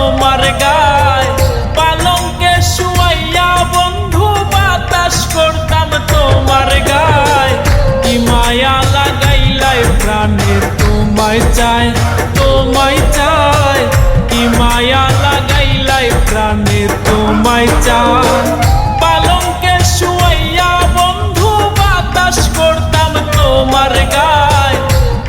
তোমার গায়, পালঙ্কে শুয়াইয়া বন্ধু বাতাস করতাম তোমার গায়। কি মায়া লাগাইলাই প্রাণে তোমায় চাই, তোমায় চাই। কি মায়া লাগাইলাই প্রাণে তোমায় চাই। পালঙ্কে শুয়াইয়া বন্ধু বাতাস করতাম তোমার গায়,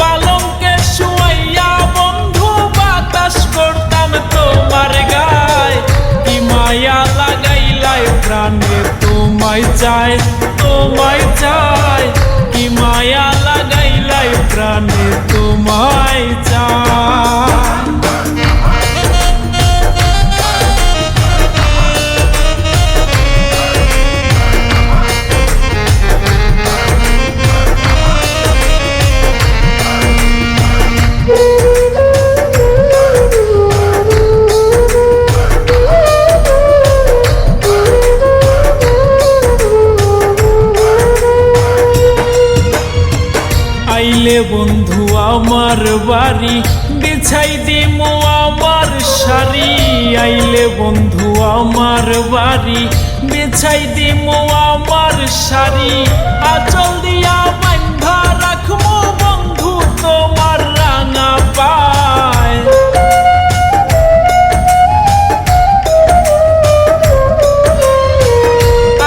পালঙ্কে শুয়াইয়া বন্ধু বাতাস করতাম তোমার গায়। কি মায়া লাগাইলাই প্রাণে তোমায় চাই, তোমায় চাই। কি মায়া লাগাইলাই প্রাণে তোমায় চাই। আইলে বন্ধু আমার বাড়ি, বিছাই দিমু আমার শাড়ি। আইলে বন্ধু আমার বাড়ি, বিছাই দিমু আমার শাড়ি। আঁচল দিয়া বান্ধা রাখবো বন্ধু তোমার রাঙা পায়।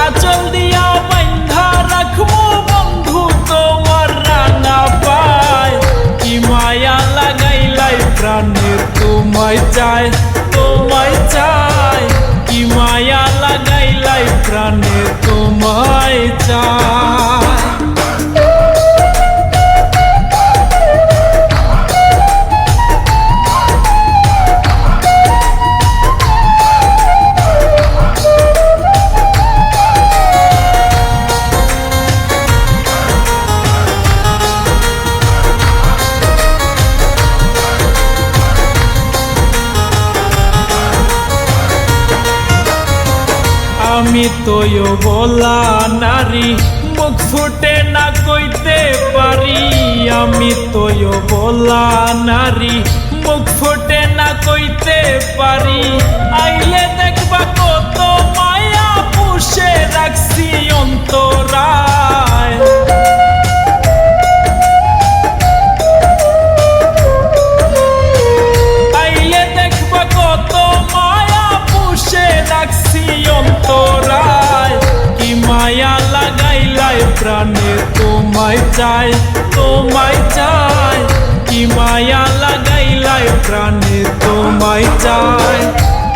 আঁচল দিয়া বান্ধা রাখবো বন্ধু তোমার রাঙা পায়। কি মায়া লাগাইলাই প্রাণে তোমায় চাই, তোমায় চাই। কি মায়া লাগাইলাই প্রাণে তোমায় চাই। আমি তোয় বলা নারী, মুখ ফুটে না কইতে পারি। আমি তোয় বলা নারী, মুখ ফুটে না কইতে পারি। আইলে দেখবা কত মায়া পুষে রাখছি অন্তরায়। আইলে দেখবা কত মায়া পুষে রাখছি অন্তরায়। কি মায়া লাগাইলাই প্রাণে তোমায় চাই, তোমায় চাই। কি মায়া লাগাইলাই প্রাণে তোমায় চাই।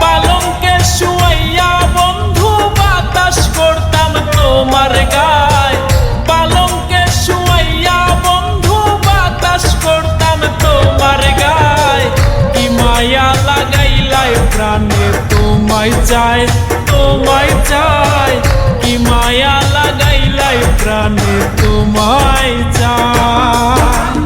পালঙ্কে শুয়াইয়া বন্ধু বাতাস করতাম তোমার গায়, পালঙ্কে শুয়াইয়া বন্ধু বাতাস করতাম তোমার গায়। কি মায়া লাগাইলাই প্রাণে তোমায় চাই, তোমায় চাই। কি মায়া লাগাইলাই প্রাণে তোমায় চাই।